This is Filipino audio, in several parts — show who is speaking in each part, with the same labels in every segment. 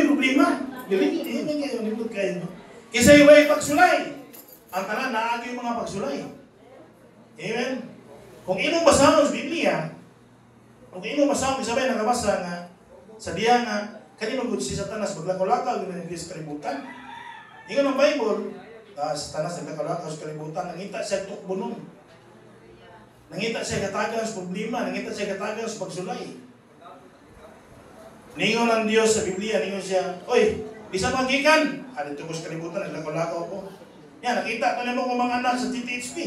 Speaker 1: problema. Dili kayo nindot kayo. Kisay way pagsulay. Ang tanan naagi yung mga pagsulay. Amen. Kung imong basahon sa Biblia, kung imong basahon sabay nakabasa nga sa diya nga kanino gud si Satanas maglakaw-lakaw ng sa kalibutan. Ingon ang Bible, Satanas naglakaw-lakaw sa kalibutan, nangita siya tukbunon. Nangita siya katagan sa problema, nangita siya katagan sa pagsulay. Ningon ang Diyos sa Biblia, ningon siya, "Oy, di sa magikan, dito ko sa kalibutan, naglakaw-lakaw ko." Yan, nakita ko naman kong mga anak sa TTHP.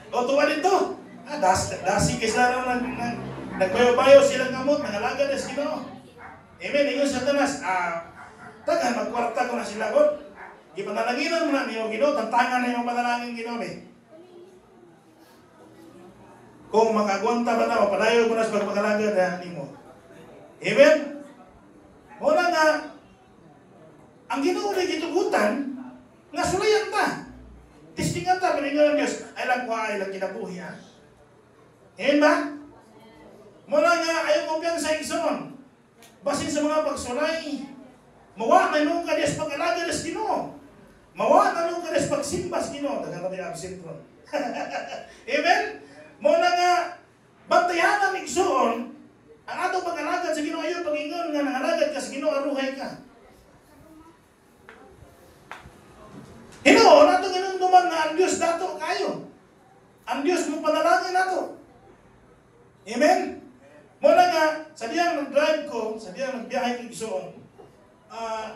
Speaker 1: O, tuwa dito. Dasi kayo sila nagbayo-bayo silang kamot, nangalaga na sa Ginoo. Amen, ingon sa Satanas, tagan, magkwarta ko na sila ko. Ipanalaginan mo na niyo Ginoo, tantangan na yung panalangin Ginoo. Kung makagwanta ba na, mapadayo mo na sa pagpagalaga na nimo. Amen? Muna nga, ang Ginoo na gitugutan, nga sulayan ta. Testingan ta, paningan ng Diyos. Ay lang ko, ay lang kinabuhi ha. Amen ba? Mula nga, ayaw mo piyang sa igsoon. Basin sa mga pagsulay. Mawa na nung kanyas pag-alaga na Ginoo. Mawa na nung kanyas pagsimba sa Ginoo. Dagan kami absent ron. Amen? Mula nga, bantayan ang igsoon, ang atong pag-alagad sa Ginoo ayon pag-ingon nga nangalagad ka sa Ginoo aruhay ka. Hinoon, nato ginunduman nga ang Diyos dato kayo. Ang Diyos mo panalangin nato. Amen? Muna nga, sa diyang nag-drive ko, sa diyang nagbiyahe ko igsoon,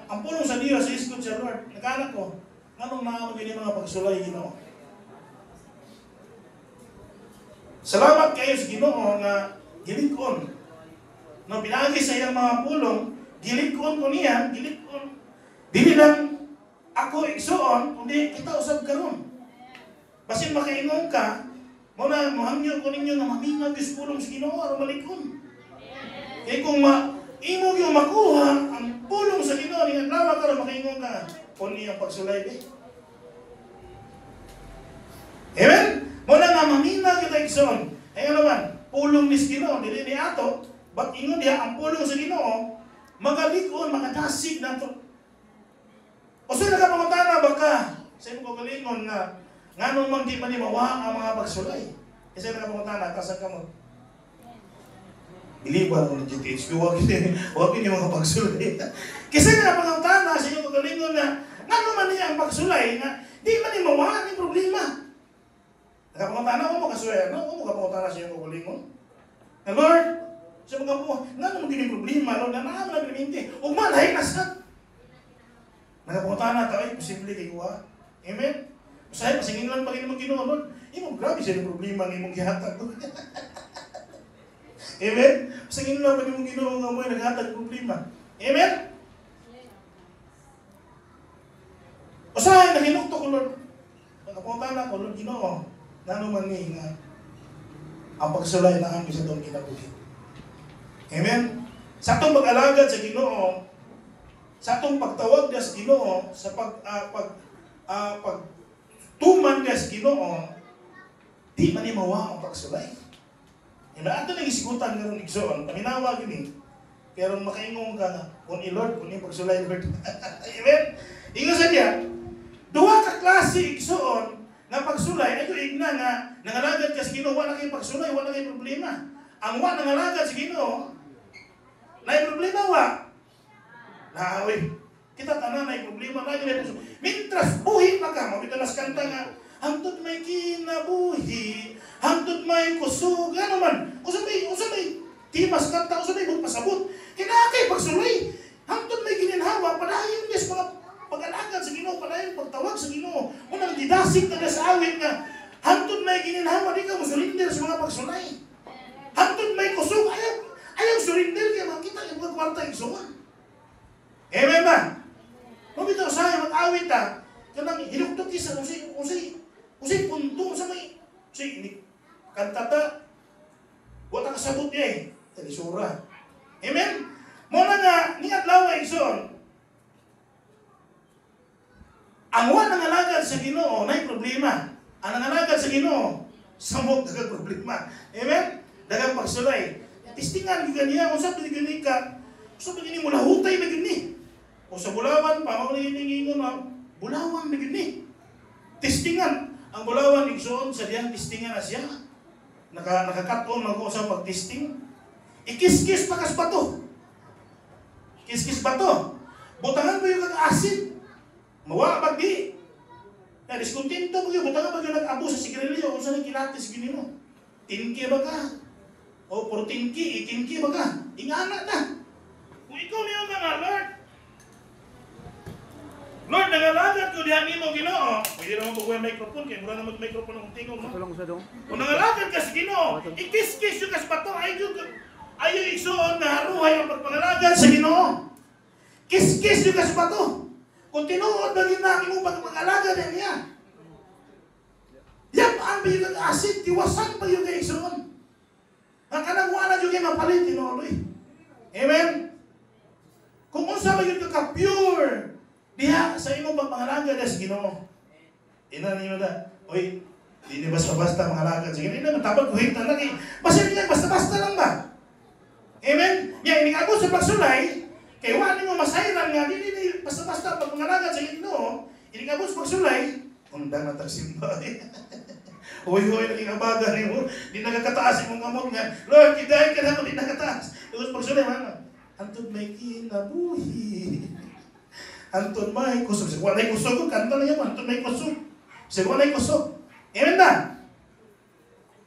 Speaker 1: ang pulong sa Diyos, sa iskot siya, Lord, nagkanak ko, anong naamag yun yung mga pagsulay, Ginoo? Salamat kayo sa Ginoo nga gilikon. No, pinagi sa iyang mga pulong, gilikon ko niya, gilikon. Dili lang ako igsoon, kundi kita usab karon. Basin makaingon ka, muna mohangyo ko ninyo na maminag is pulong sa Ginoo aron malikon. Kaya kung imo gyud makuha ang pulong sa Ginoo ning adlaw karon makaingon ka, kun iyang pagsulay be. Amen. Muna nga maminag kita igsoon. Ay ano man, pulong ni Ginoo dili ni ato, but ingon diha ang pulong sa Ginoo magalikon, magadasig nato. O sa'yo nakapangutana baka sa imo kagalingon na nganong man di man mawa ang mga pagsulay. Kasi nakapangutana, kasag ka mo. Iliban mo ng GTHP, huwag yung mga pagsulay. Kasi nakapangutana sa imo kagalingon na nganong man niya ang pagsulay na di man ni mawa ang problema. Nakapangutana, huwag mo kasulay, no? Huwag mo kapangutana sa imo kagalingon. Na Lord, sa mga po, nganong man yung problema, Lord, na naman ang pinimindi. Huwag man, lahi nasad. Nakapunta na tayo, posible kayo ha. Amen? Masaya, pasingin lang pag inong Ginoo, Lord. Imong grabe siya yung problema ng imong gihatag. Amen? Pasingin lang pag inong Ginoo nga mo yung naghatag problema. Amen? Usahay, nakinukto ko, Lord. Nakapunta na ko, Lord Ginoo. Nano man ni nga ang pagsulay na ang sa itong kinabuhi. Amen? Sa itong pag-alagad sa Ginoo, sa atong pagtawag niya sa Ginoo, sa pagtuman niya sa Ginoo, di man mawa ang pagsulay. Ato nang isigutan karon igsoon, paminawa gini. Pero makaingong ka na, kung i-Lord, kung i-pagsulay, Lord. Amen? Ingon sa diya, duha ka klase igsoon na pagsulay, ayo igna nga nangalagad ka sa Ginoo, wala kay pagsulay, wala kay problema. Ang wa nangalagad sa Ginoo, na problema wa. Naaway, kita tanan na problema na yun. Mintras buhi pa ka, mabitalas kanta nga, hangtod may kinabuhi, hangtod may kusog, ano man, usabay, timas kanta, usabay, pasabot, kinakay pagsulay, hangtod may gininhawa, padayon yes, mga pag-alagad sa Ginoo, padayon pagtawag sa Ginoo, unang didasig na sa awit nga, hangtod may gininhawa, di ka musurinder sa mga pagsulay, hangtod may kusog, ayaw surinder, kaya makita yung mga kwarta igsuman. Amen ba? Mabitaw sa'yo, mag-awit ta. Kanang hinuktok isa, usay punto sa may, usay, kantata, wata kasabot niya eh. Talisura. Amen? Muna nga, ni adlaw ay son, ang wa nangalagad sa Ginoo, na problema. Ang nangalagad sa Ginoo, samot dagang problema. Amen? Dagang pagsulay. Tistingan, giganiya, kung saan pinigani ka, so pag ini mo lahutay na gini. O sa Bulawan pa, mauli hiningingon na, Bulawan na gini. Testingan. Ang Bulawan, igsoon sa diyang testingan na siya. Nakakat-on ako sa pag-testing. Ikis-kis pakas bato. Kis-kis bato. Butangan mo yung kag-asin. Mawa bagdi. Na diskontinto mo yung butangan mo yung nag-abo sa sigarilyo. Kung saan yung kilatis gini mo. Tinki ba ka? O puro tinki, itinki ba ka? Ingana na. Kung ikaw niyo nga, Lord. Lord, nangalagad ko diyan mo Ginoo. Pwede naman po yung microphone, kaya mura naman microphone ng tingog, no? Kung nangalagad ka sa Ginoo, ikis-kis yung kaspato, ayaw igsoon na haruhay ang pagpangalagad sa Ginoo. Kis-kis yung kaspato. Kung tinuod na rin namin mo pagpangalagad niya. Yan ang bilang asin, tiwasan pa yung igsoon. Ang kanagwala yung mapalit, tinuloy. Amen? Kung unsa ba yung ka-pure, diha sa imong pagpangalaga sa Ginoo. Ina niyo na, oy, di basta-basta mangalagad sa Ginoo. Ina matapad ko hita na kay basta niya basta-basta lang ba? Amen. Ya ini ako sa pagsulay, kay wa nimo masayran nga dili basta-basta pag mangalagad sa Ginoo. Ini ako sa pagsulay, undang na tagsimba. Oy, naging nimo, di nagkataas imong kamot nga. Lord, kiday ka na mo di nagkataas. Tapos pagsulay man, antud may kinabuhi. Anton may kusog. Sige, walay kusog ko. Kanta na yan. Anton may kusog. Sige, walay kusog. Amen na.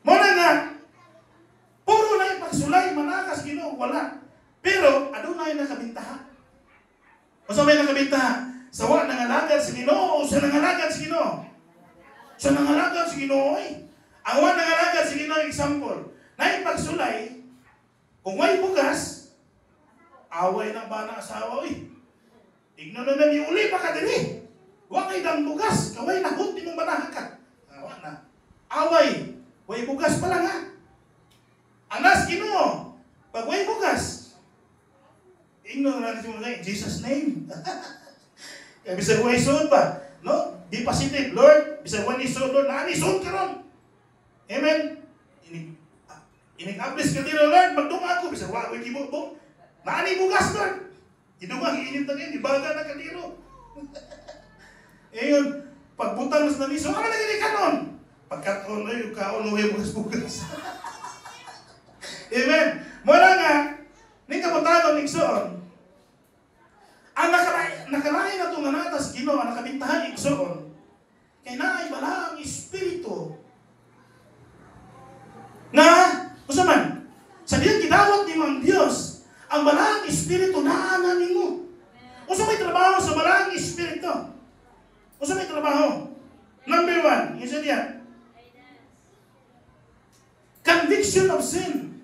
Speaker 1: Muna nga, puro na yung pagsulay, manakas, Ginoo, wala. Pero, adunay nakabintaha. O sa may nakabintaha? Sawa nangalagad si Ginoo o sa nangalagad si Ginoo? Sa nangalagad si Ginoo ay. Ang wa nangalagad si Ginoo, example. Na yung pagsulay, kung may bukas, away na ba na asawa, oy. Igno na nami uli pa ka dili. Wa kay dang bugas, kaway na hud imong banahakat. Wa na. Away, way bugas pa lang ha. Anas Ginoo, pag way bugas. Igno na natin mo say, Jesus name. Kaya bisag way sud pa, no? Be positive, Lord. Bisag way sud, Lord, na ani sud karon. Amen. Inig-ablis ka dito, Lord, magdunga ako bisag wa koy kibot mo. Na ani bugas, Lord. Idumang iinit na ngayon, ibaga na kaniro. Ngayon, pagbutang mas namiso, ano na gini kanon? Pagkaton na yung kaon, huwag bukas-bukas. Amen. Mula nga, ning kabutagon, ning soon, ang nakalain na itong natas, Ginoo, ang nakabintahan, ning soon, kay naay balang espiritu, na, kung man, sa diyang gidawat ni Mang Diyos, ang balang espiritu naanan nimo. Usa may trabaho sa balang espiritu. Usa may trabaho. Number 1, isa diya. Conviction of sin.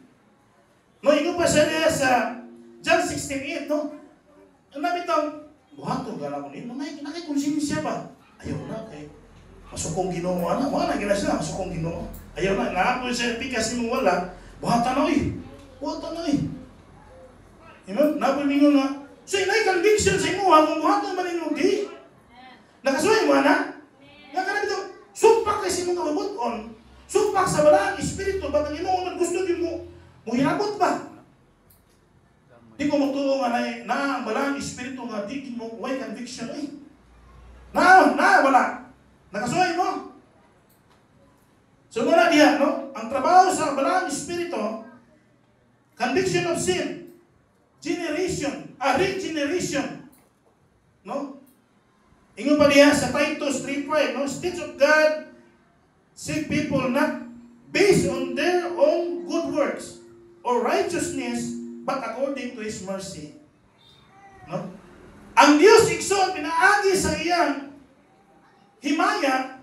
Speaker 1: No, ino pa siya sa John 16:8, no? Ang nabi tong buhaton gala ko nimo, may konsensya ba? Ayaw na kay masukong Ginoo ana, wala gila siya masukong Ginoo. Ayaw na naapoy sa pikas nimo wala. Buhatan na oy. Buhatan na oy. Amen? Napalingon nga, so inay conviction sa imo, kung buhaton man ninyo di. Nakasuhay mo, na? Nga ka na dito, sumpak kasi mo kababuton, sumpak sa balang espiritu, ba't ang imo, gusto din mo hinabot ba? Di ko magtuo nga na ang balang espiritu nga, di mo, why conviction, eh? Wala. Nakasuhay mo. So muna diyan, no? Ang trabaho sa balang espiritu, conviction of sin, regeneration. No? Ingon pa diya sa Titus 3:5, no? States of God seek people not based on their own good works or righteousness, but according to His mercy. No? Ang Diyos igsoon pinaagi sa iyang himaya.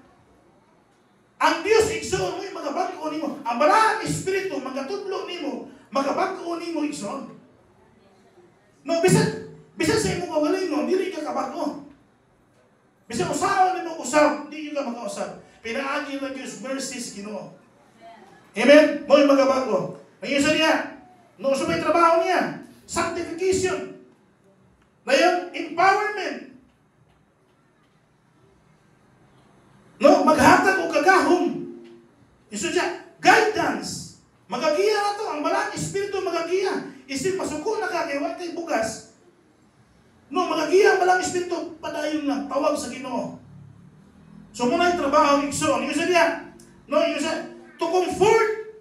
Speaker 1: Ang Diyos igsoon mo magabag-o nimo. Ang balang espiritu magatudlo nimo, magabag-o nimo igsoon. No, bisan sa imong kawalay no, dili ka kabago. Bisan usahaw nimo usab, di ka makausab. Pinaagi lang Diyos mercies Ginoo. Amen. Mo yung magabago. Ang isa niya, no sa may trabaho niya, sanctification. Na yung empowerment. No, maghatag o kagahom. Iso siya, guidance. Magagiya na to, ang balang espiritu magagiya. Isip masuko na ka, kay bugas. No, magagiya balang espiritu, padayon lang, tawag sa Ginoo. So muna yung trabaho ng igsoon. Yung isa niya, no, yung isa, to comfort.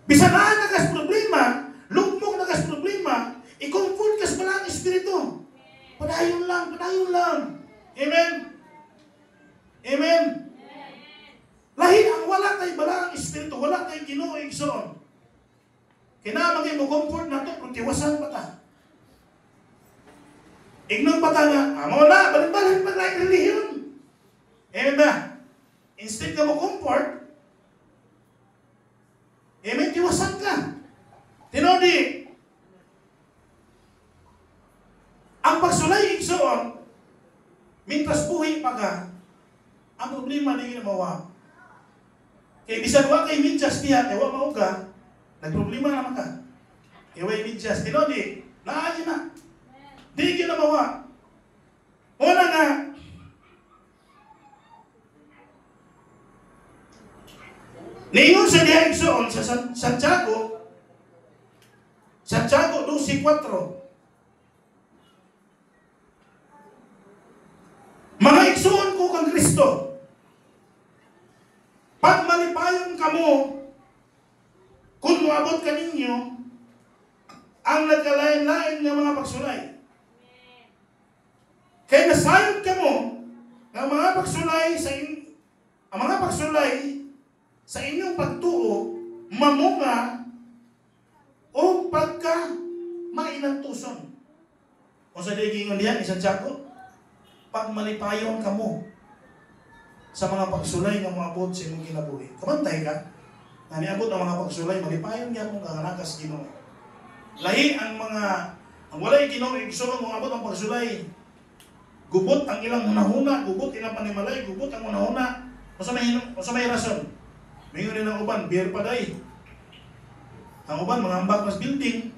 Speaker 1: Bisan na kas problema, lugmok na kas problema, i-comfort kas balang espiritu. Padayon lang, padayon lang. Amen? Amen? Lahi ang wala kay balang espiritu, wala kay Ginoo igsoon. Kinamagay mo comfort na ito, kung tiwasan pa ta. Ignong pa ta nga, amo na, balik-balik pa tayo relihiyon. Amen ba? Instead ka mo comfort, amen, tiwasan ka. Tinodi, ang pagsulay igsoon, mintas buhay pa ka, ang problema na ginawa. Kaya bisan wa kay mintas diha, kaya wa mauga, nagproblema naman ka. Iway medyas. Tinodi, naayon na. Di ginamawa. Una nga, niyon sa diha igsoon sa Santiago 12:4. Mga igsoon ko kang Kristo, pag malipayon kamo, kung muabot ka ninyo, ang nagkalain-lain ng mga pagsulay. Kaya nasayod ka mo ng mga pagsulay ang mga pagsulay sa inyong pagtuo, mamunga o pagka mainantuson. O sa digingon diyan, isang tsako, pag malipayon ka mo sa mga pagsulay ng mga abot sa inyong kinabuhi. Kamantay ka, na niabot ang mga pagsulay, malipayon niya mong kanganakas Ginoo. Lahi ang walay Ginoo, igsoon mga abot ang pagsulay. Gubot ang ilang hunahuna, gubot ilang panimalay, gubot ang hunahuna. O sa may rason. Mayroon din ang uban, beer pa day. Ang uban, mga ambak mas building,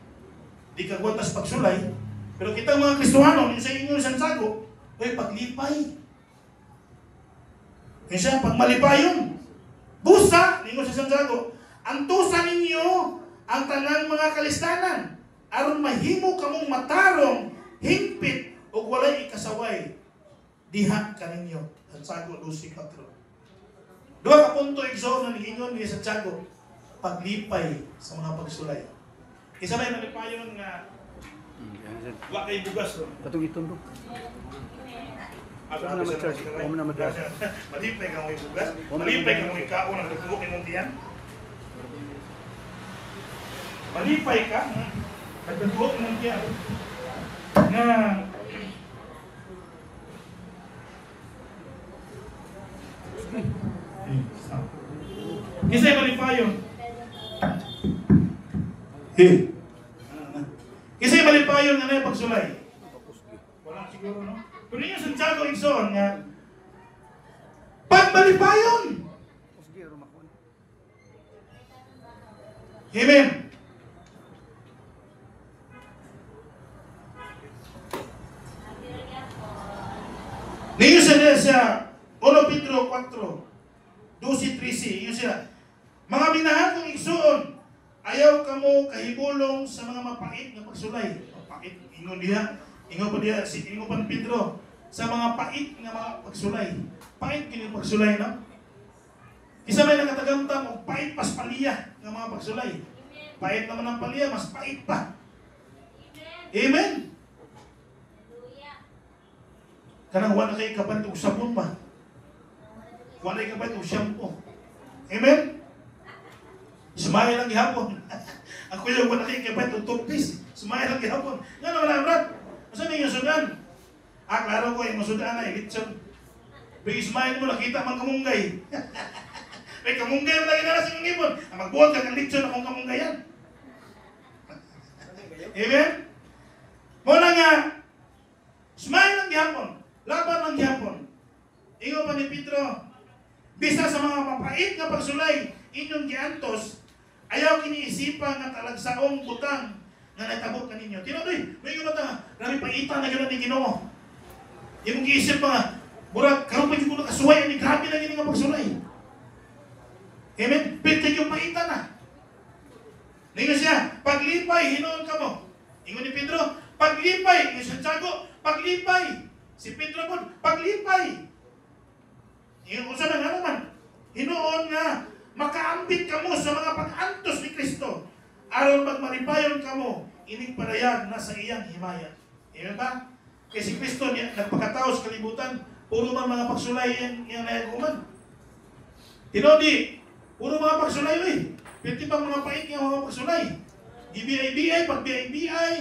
Speaker 1: di kagwatas pagsulay. Pero kita mga Kristohano, yung sa inyo isang sago, ay paglipay. Yung siya, pagmalipayon. Busa, ninyo sa isang sago, ang tusa ninyo, ang tanang mga kalistanan, aron mahimo kamong matarong, hingpit, o walay ikasaway, diha ka ninyo. Santiago 12:4. Dua ka punto igsoon na nigingon ni Santiago, paglipay sa mga pagsulay. Isa may nalipayon nga, wa kay bugas ro.
Speaker 2: Katong itundok.
Speaker 1: Ano na ma-charge?
Speaker 2: Ano na ma-charge?
Speaker 1: Malipay ka mo bugas, malipay ka mo ikaon ang dugtugok imong diyan. Malipay ka, nagdugtugok imong diyan. Nga Kisay malipayon. Kisay malipayon nga na pagsulay. Wala siguro, no? Pero ninyo Santiago igsoon nga, pag malipayon. Amen. Ninyo sa 1 Pedro 4:12-13, yun sila. Mga minahal kong igsoon, ayaw kamo kahibulong sa mga mapait na pagsulay. Mapait, ingon diha, ingon pa diha, ingon pa ni Pedro, sa mga pait na mga pagsulay. Pait kini pagsulay, no? Isa may nakatagamtam og pait pas paliya ng mga pagsulay. Pait naman ang paliya, mas pait pa. Amen. Kanang wala kay kapat og sabon pa. Wala kay kapat og shampoo. Amen. Sumaya lang gihapon. Ako yung wala kay kapat og toothpaste. Sumaya lang gihapon. Ngano wala brad? Asa ni sudan? Klaro ko yung masudan na litson. Pero ismail mo nakita man kamunggay. May kamunggay mo lagi na sa imong ibon. Ang magbuhat ka ng litson akong kamunggayan. Amen? Muna nga, smile lang gihapon. Laban lang gihapon. Ingo pa ni Pedro, bisa sa mga mapait nga pagsulay, inyong giantos, ayaw kiniisipan nga talagsaong butang nga natabot ka ninyo. Tinodoy, may nga nga, rami paitan na gano'n ni Ginoo. Yung giisip mga, murag, karoon pa yung kung nakasuway, ni grabe na gini nga pagsulay. Amen? Pwede yung paitan na. Ninyo siya, paglipay, hinoon ka mo. Ingo ni Pedro, paglipay. Si Santiago, paglipay. Si Pedro po, paglipay. Yung usa na nga naman. Hinoon nga, makaambit ka mo sa mga pag-antos ni Kristo. Aron magmalipayon ka mo, inig padayan na sa iyang himaya. Amen ba? Kaya si Kristo niya, nagpakatao sa kalibutan, puro man mga pagsulay yung nayaguman. Tinodi, puro mga pagsulay eh. Pwede pa mga pait yung mga pagsulay. GBI-BI, pag-BI-BI,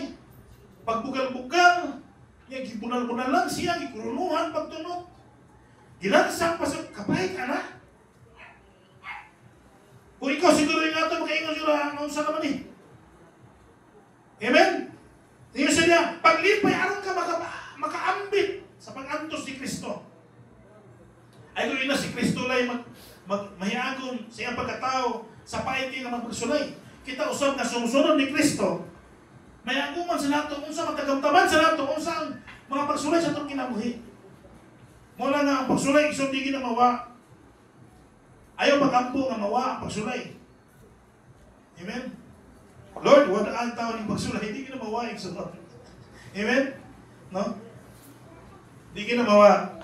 Speaker 1: pagbugal-bugal, yung gibunal-bunal lang siya, gikurunuhan, pagtunok. Gilansang pa sa kapay ka na. Kung ikaw siguro yung ato, makaingon siguro, ang sa naman eh. Amen? Tingnan siya niya, paglipay, aron ka makaambit sa pag-antos ni Kristo. Ay kung ina si Kristo lang mahiagon sa iyang pagkatao sa paiti nga magpagsulay. Kita usab na sumusunod ni Kristo, mahiaguman sa nato, unsa matagamtaman sa nato, unsa ang mga pagsulay sa itong kinabuhi. Mula nga ang pagsulay, isang di ginamawa. Ayaw magampo nga mawa ang pagsulay. Amen? Lord, wala ang tao ng pagsulay, hindi ginamawa yung sunod. Amen? No? Hindi ginamawa.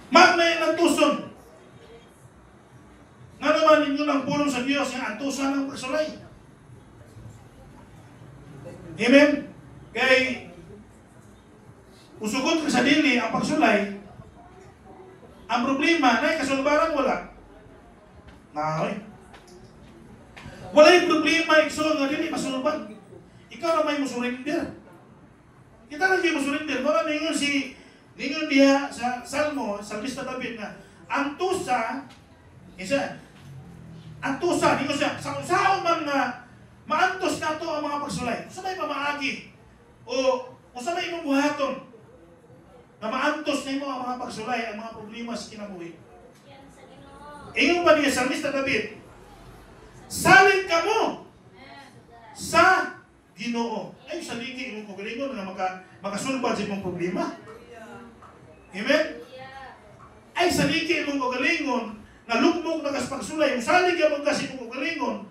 Speaker 1: Magna yung antuson. Nga naman ninyo ng pulong sa Diyos yung antusan ng pagsulay. Amen? Kay usugot ka sa dili ang pagsulay, ang problema na kasulbaran wala. Nahoy. Wala yung problema, ikso nga dili masulban. Ikaw na may musurrender. Kita na kayo musurrender. Wala ningon diya sa Salmo, Salmista David na, ang tusa, ningon siya, sa usaon man nga, maantos na ito ang mga pagsulay. Sa may pamaagi, o sa may imong buhaton, na maantos na mo ang mga pagsulay, ang mga problema sa kinabuhi. Ingon pa niya, Salmista David, saling ka mo sa Ginoo. Ay, sa ligi, imong kagalingon na makasulbad sa imong problema. Amen? Ay, sa ligi imong kagalingon na lugmok na kas pagsulay, saling ka mo kasi imong kagalingon,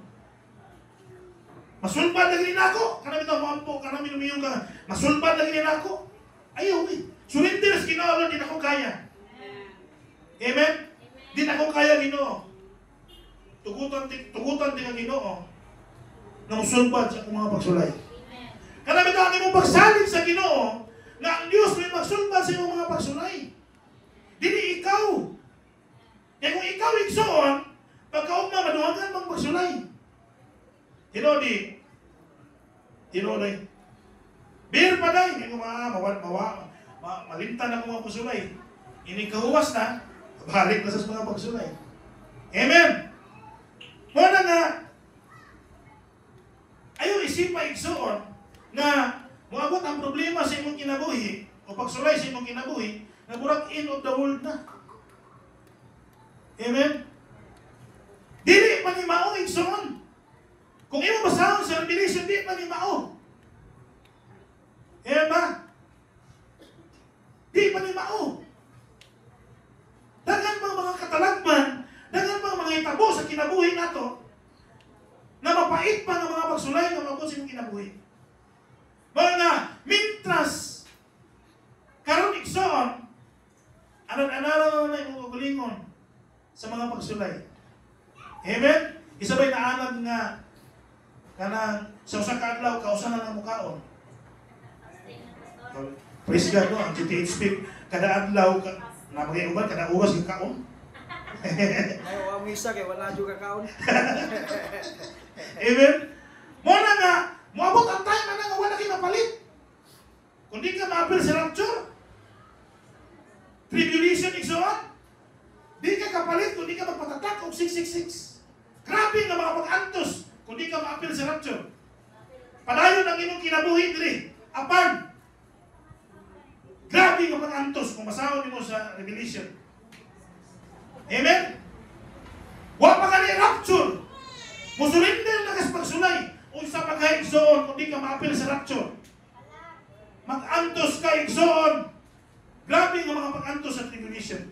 Speaker 1: masulbad na ginin ako. Kanami ito, mampo, kanami lumiyong ka, masulbad na ginin ako. Ayaw eh. Surrender sa Ginoo, di na ko kaya. Amen? Di na ko kaya Ginoo. Tugutan di ka Ginoo na musulbad sa akong mga pagsulay. Kanami ito, ang imong pagsalig sa Ginoo na ang Diyos may magsulbad sa imong mga pagsulay. Dili ikaw. Kaya kung ikaw igsoon, pagkaugma, maduhagan mong pagsulay. Tinodi. Bir pa day, hindi ko malintan ako mga pagsulay. Ini kahuwas na, balik na sa mga pagsulay. Amen? Muna nga, ayaw isipa igsoon na moabot ang problema sa imong kinabuhi o pagsulay sa imong kinabuhi na murag end of the world na. Amen? Dili pa ni mao igsoon. Kung imo basahon sa Revelation, di pa ni mao. Amen ba? Di pa ni mao. Dagan bang mga katalagman, dagan bang mga itabo sa kinabuhi nato na mapait pa ng mga pagsulay na mabot sa imong kinabuhi. Mga mintras karon igsoon, anan-anan na imong kagulingon sa mga pagsulay. Amen? Isabay na anad nga kanang sa usa ka adlaw kausa na ng mukaon. Praise God, no? Ang GTH speak kada adlaw na mga uban kada oras yung kaon.
Speaker 2: Ay, wa misa kay wala juga kaon.
Speaker 1: Amen? Muna nga, moabot ang time na nga wala kayo mapalit. Kung di ka ma-appeal sa rapture, tribulation igsoon, di ka kapalit kung di ka magpatatak og 666. Grabe nga mga pag-antos kung di ka ma-appeal sa rapture. Padayon ang imong kinabuhi diri. Apan, grabe nga pag-antos kung masahon nimo sa Revelation. Amen? Wa pa ka ni rapture. Musurrender na kas pagsulay. Unsa pa ka igsoon kung di ka ma-appeal sa rapture. Mag-antos ka igsoon. Grabe nga mga pag-antos sa tribulation.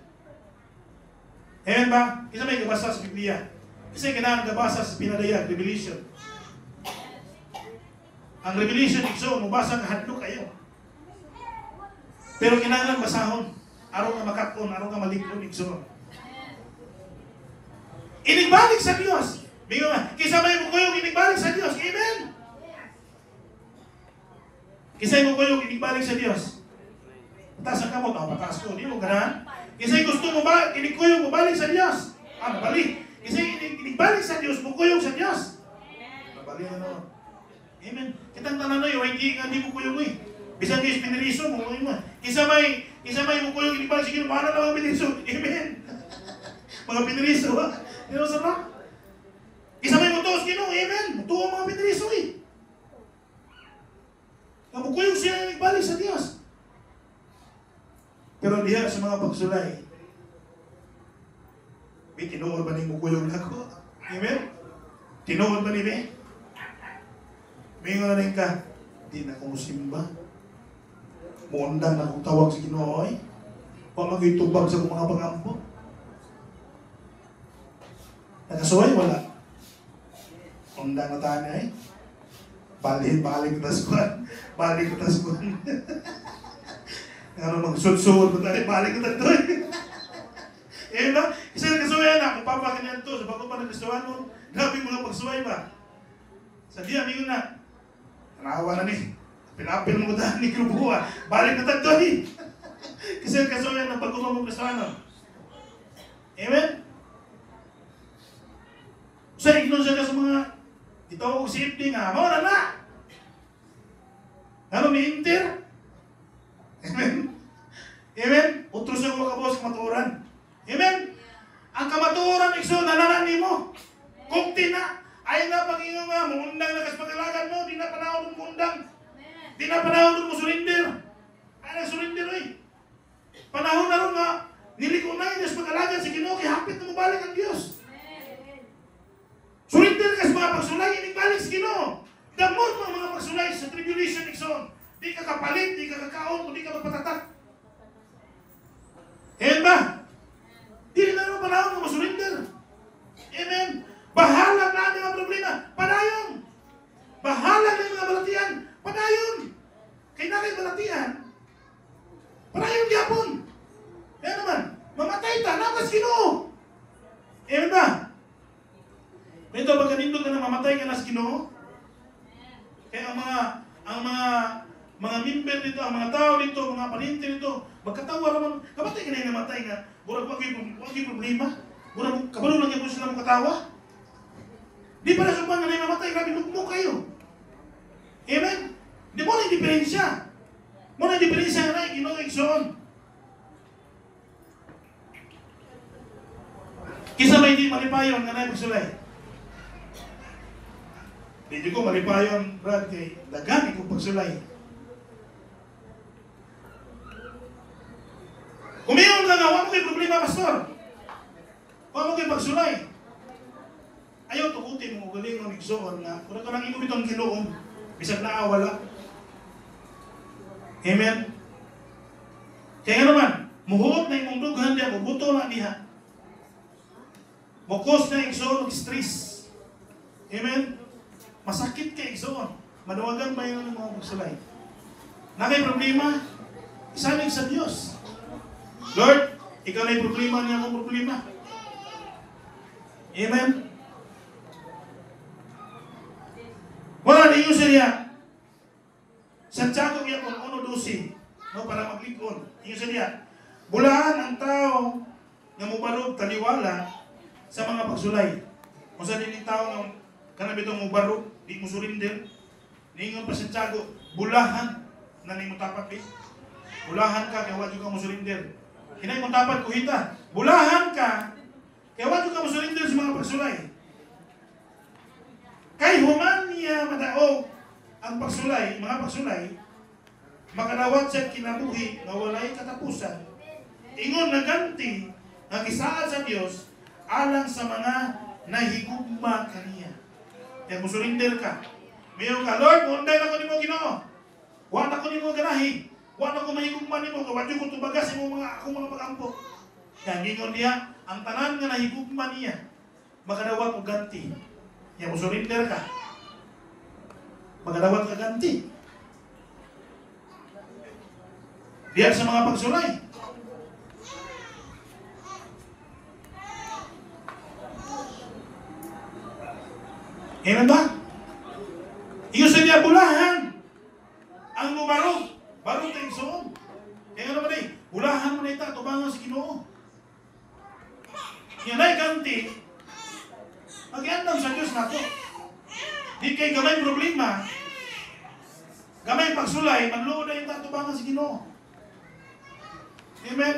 Speaker 1: Amen ba? Isa may gabasa sa Biblia. Isa yung kailangan gabasa sa Pinadaya, Revelation. Ang Revelation igsoon mubasa ka hadlok kayo. Pero kinahanglan basahon aron ka makapon, aron ka malikon igsoon. Inigbalik sa Dios. Bingo nga, kisabay mo kuyog inigbalik sa Dios. Amen. Kisay mo kuyog inigbalik sa Dios. Pataas ang kamot, pataas ko. Di mo ganahan. Kisay gusto mo ba, inikuyog mo balik sa Dios. Mabalik. Kisay inigbalik sa Dios, mo kuyog sa Dios. Mabalik na naman. Amen. Kitang tanan na yun, hindi nga di mo kuyog eh. Bisan kayo piniriso mo, kisabay mo kuyog inigbalik sa Dios, mahal na mga piniriso. Amen. Mga piniriso, ha? Di ba sa mga? Kisabay mo toos Ginoo, amen. Mutuo mga piniriso eh. Namukuyog siya nagbalik sa Diyos. Pero diha sa mga pagsulay, may tinuod ba ni mukuyog na ko? Amen? Tinuod ba ni May? May nga rin ka, di na ko musimba. Muundang na kong tawag sa Ginoo eh. Huwag mag-itubag sa mga pangampo. Nakasuway, wala. Undang na tayo eh. Balik na squad. Balik na squad. Ano magsud-sud na tayo, balik na tayo eh. Eh ba? Isa na kasuway na, kung papakinyan to, sa bago pa nagkasuwan mo, grabe mga pagsuway ba? Sa di, amigo na, nanawa na ni, pinapil mo dahil ni Grubuha, balik na tayo eh. Kasi na kasuway na, bago pa magkasuwan mo. Amen? So, ignon siya ka sa mga itawag safety nga, mawala na! Ano ni Inter? Amen? Amen? Utros yung mga kabos kamaturan. Amen? Ang kamaturan, ikso, nananan mo. Kukti na. Ay nga, pag-ingo nga, mungundang na kas pag-alagan mo, di na panahon mo mungundang. Di na panahon mo surrender. Ay, nag-surrender eh. Panahon na rin nga, niliko na yun, pag-alagan si Ginoo, kaya hapit na mabalik ang Diyos. Surrender ka sa mga pagsulay, inigbalik sa Ginoo. Damot mga pagsulay sa tribulation, ikson. Di ka kapalit, di ka kakaon, di ka mapatatak. Amen ba? Di na naman panahon na masurrender. Amen. Bahala na ang mga problema. Padayon. Bahala na ang mga balatian. Padayon. Kaya na kayo balatian. Padayon gyapon. Kaya naman, mamatay ta, nakas Ginoo. Amen ba? Ito, pagka nindot ka na mamatay ka na sa Ginoo, kaya ang mga member dito, ang mga tao dito, mga paninti dito, magkatawa naman, kamatay ka na yung namatay nga, burag wag yung problema, burag kabalo lang yung sila magkatawa. Di pa na subang na yung namatay, grabe lugmo kayo. Amen? Di mo na yung diferensya. Mo na yung diferensya na yung Ginoo igsoon. Kisa may hindi malipayon nga na yung pagsulay. Hindi ko malipayon, Brad, kay dagani kong pagsulay. Kumiyon ka nga, huwag mo kayo problema, pastor. Huwag mo kayo pagsulay. Ayaw tukutin mo, galing mo nagsoon nga. Kung ka nang inumit ang kiloom, bisag na wala. Amen? Kaya nga naman, muhuot na yung dughan diya, mubuto na diha. Mukos na igsoon, stress. Amen? Masakit ka igsoon. Manawagan ba yun ng mga pagsulay? Na may problema, isalig sa Diyos. Lord, ikaw na yung problema niya akong problema. Amen? Wala na yung siya. Santiago niya kung 1:12. No, para maglikon. Yung siya. Bulahan ang tao nga mubarog taliwala sa mga pagsulay. Kung saan din yung tao nga kanang bitong mubarog, di mo surrender. Ningon pa Santiago, bulahan na ni mo tapat eh. Bulahan ka, kaya wala ka mo surrender. Hinay mo tapat kuhita. Bulahan ka, kaya wala ka mo surrender sa mga pagsulay. Kay human niya madaog ang pagsulay, mga pagsulay, makadawat siya kinabuhi na walay katapusan. Ingon na ganti ang isaad sa Diyos alang sa mga nahigugma kaniya. Kaya mo surrender ka. Mayroon ka, Lord, munday na ko ni mo Ginoo. Huwag na ko ni mo ganahi. Huwag na ko mahigugma ni mo. Huwag ko tubagas mo mga akong mga pag-ampo. Kaya gingon niya, ang tanan nga nahigugma niya, makadawat o ganti. Kaya mo surrender ka. Magdawat ka ganti. Diyan sa mga pagsulay. Amen ba? Iyo sa niya bulahan. Ang mubarog. Barog tayo soon. Kaya nga naman eh, bulahan mo na ita, tubangan sa Ginoo. Yan ay ganti. Mag-iandam sa Diyos na to. Di kay gamay problema. Gamay pagsulay, magluod na yung tatubangan sa Ginoo. Amen?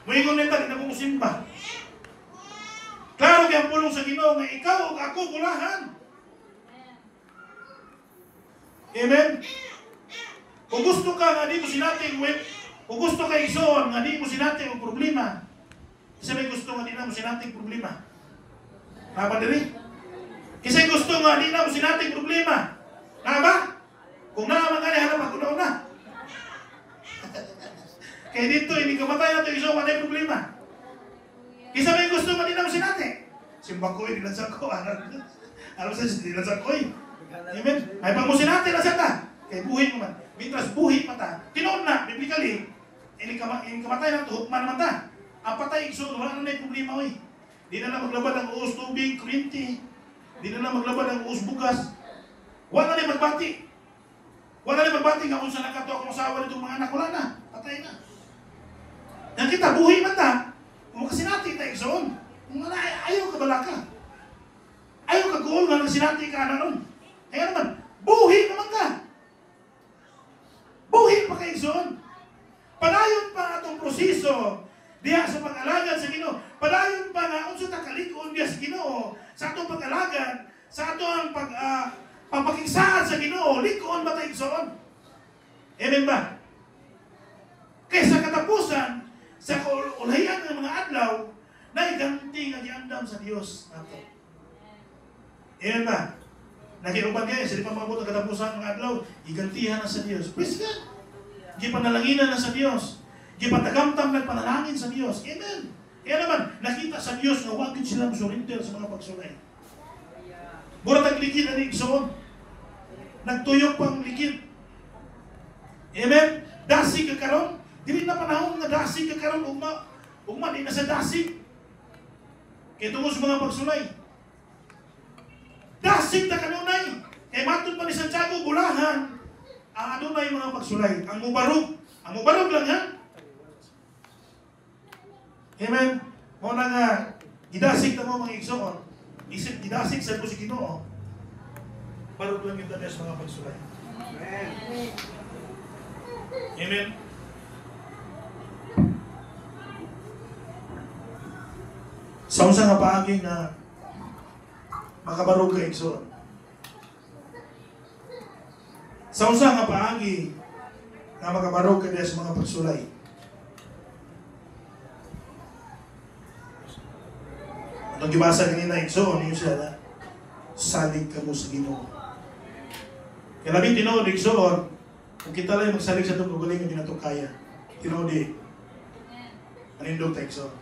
Speaker 1: Muingon na ita, di na kumusimba. Klaro kaya pulong sa Ginoo nga ikaw o ako bulahan. Amen? Kung gusto ka nga di mo sinating kung gusto ka igsoon nga di mo sinating ang problema, kasi may gusto nga di na mo sinating problema. Nga ba diri? Kasi gusto nga di na mo sinating problema. Nga ba? Kung naman nga ni harap ako na. Kaya dito, hindi kamatay na ito igsoon nga di problema. Kasi may gusto nga di na mo sinating. Simba ko, hindi lansan ko. Alam sa hindi lansan ko. Amen? Ay pag mo sinating na siya kaya buhi mo man. Mitras buhi pa ta. Tinoon na, biblikali. Ini kamatay na ito, hukman naman ta. Ang patay, so wala na yung problema oy. Di na maglabad ang uos tubig, kurinti. Di na maglabad ang uos bugas. Wala na magbati. Wala na magbati nga kung saan nakato akong asawa nitong mga anak, wala na. Patay na. Yan kita, buhi man ta. Kung makasinati tayo soon. Kung wala, ayaw ka bala ka. Ayaw ka kuol nga nagsinati ka na nun. Kaya naman, buhi naman ka. Buhi pa kayo soon. Padayon pa atong proseso diya sa pag-alagad sa Ginoo. Padayon pa nga unsa ta kalig-on diya sa Ginoo sa atong pag-alagad, sa atong pagpakigsaad sa Ginoo, lig-on ba tayo soon? Amen ba? Kaya sa katapusan, sa kaulayan ng mga adlaw, na iganti nga giandam sa Dios nato. Amen ba? Nakiuban niya, sa di pa mabot ang katapusan ng adlaw, igantihan na sa Dios. Praise God. Gipanalaginan na sa Dios. Gipatagamtam na panalangin sa Dios. Amen. Kaya naman, nakita sa Dios na wagin silang surrender sa mga pagsulay. Burat ang likid na igsoon. Nagtuyok pang likid. Amen. Dasig ka karon. Dili na panahon nga dasig ka karon. Ugma di na sa dasig. Kaya tungo sa mga pagsulay. Dasig na kanunay. Kaya matod pa ni Santiago, bulahan ang adunay mga pagsulay. Ang mubarog. Ang mubarog lang yan. Amen. Mo na nga, gidasig na mo mga igsoon. Isip, gidasig sa si Ginoo. Barog lang yung dami sa mga pagsulay.
Speaker 2: Amen.
Speaker 1: Amen. Sa usa nga paagi na makabarog ka igsoon. Sa usa nga paagi na makabarog ka diya sa mga pagsulay. Nung gibasa kanina igsoon, yun siya na salig ka mo sa Ginoo. Kaya labi tinood igsoon, kung kita lang magsalig sa itong kagaling, hindi na ito kaya. Tinood di. Anindog tayo igsoon.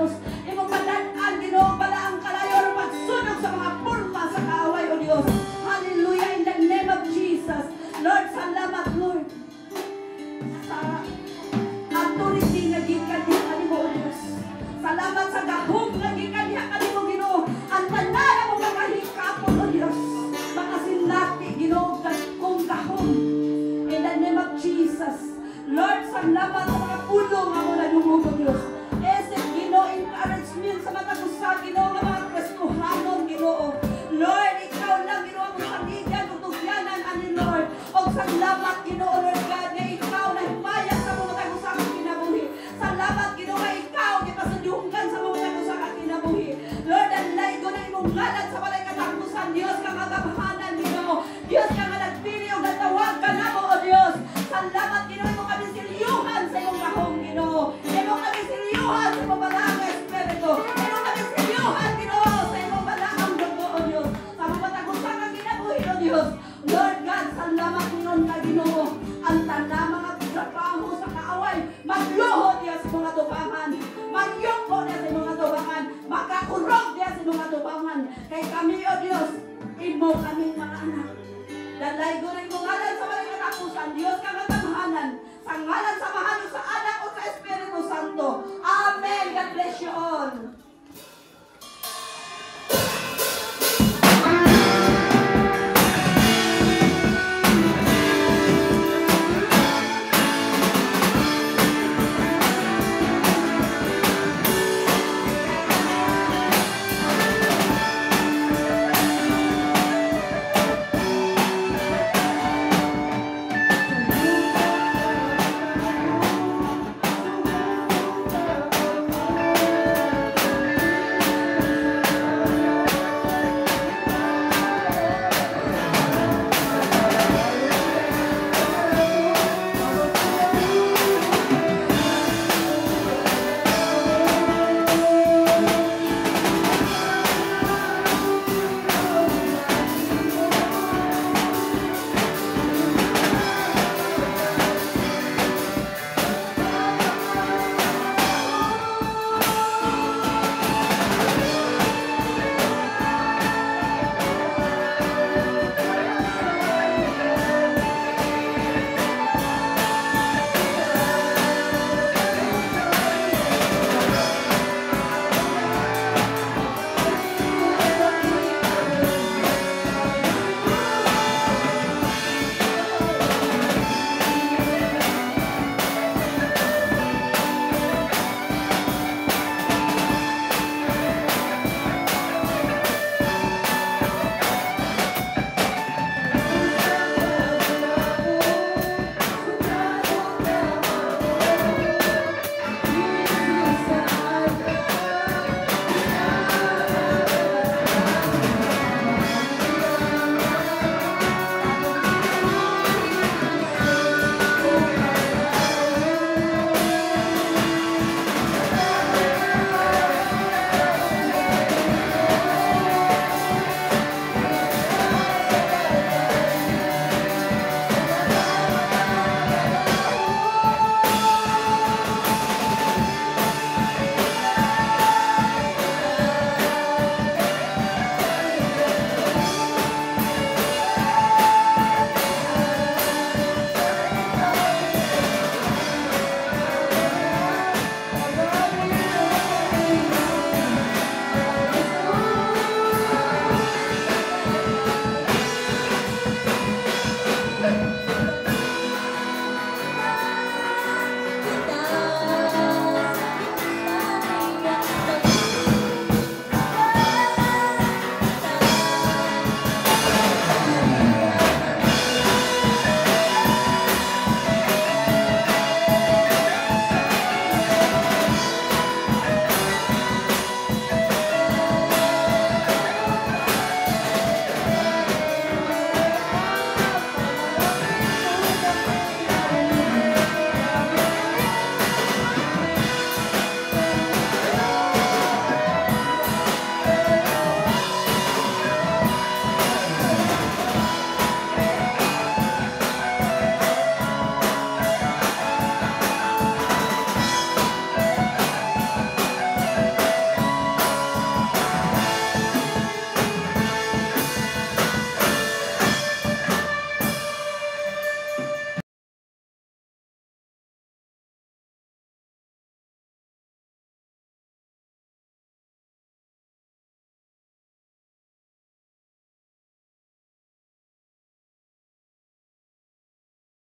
Speaker 3: Jesus. Imong padaan, Ginoo, bala ang kalayo ron pagsunog sa mga pulma sa kaaway, O Dios. Hallelujah, in the name of Jesus. Lord, salamat, Lord. Sa authority nga gikan niya kanimo, O Dios. Salamat sa gahom nga gikan niya kanimo, Ginoo. Ang tanan mo makahikapon, O Dios. Makasinlati, Ginoo, kung gahom. In the name of Jesus. Lord, salamat sa mga pulong nga mo nadungog, O Dios. Esek, Ginoo, encouragement sa mga kusa, Ginoo, nga mga Kristohanon, Ginoo. Lord, ikaw lang, Ginoo, ang saligan, tutugyanan, ani Lord. O salamat, Ginoo, Lord God, nga ikaw na hipayag sa mga tagusa kang kinabuhi. Salamat, Ginoo, nga ikaw, ipasundunggan sa mga tagusa kang kinabuhi. Lord, ang laigo na imong ngalan sa balay katapusan, Diyos, kang agabahanan, Ginoo. Diyos, kang nagpili o natawag ka na mo, O Diyos. Salamat, Ginoo, imong kami silyuhan sa imong kahong, Ginoo. Imong kami silyuhan sa imong balang Espiritu. Imong kami silyuhan, Ginoo, sa imong balang dugo, O Diyos. Sa mga tagusa kang kinabuhi, O Diyos. Lord God, salamat ngayon ka, Ginoo. Ang tanda mga trabaho sa kaaway, magluhod niya sa mga tubangan. Magyungko niya sa mga tubangan. Makakurog niya sa mga tubangan. Kay kami, O Diyos, imo kaming mga anak. Dalay ko rin mo ngalan sa mga katapusan. Diyos kang katabahanan. Sa ngalan sa mahalo sa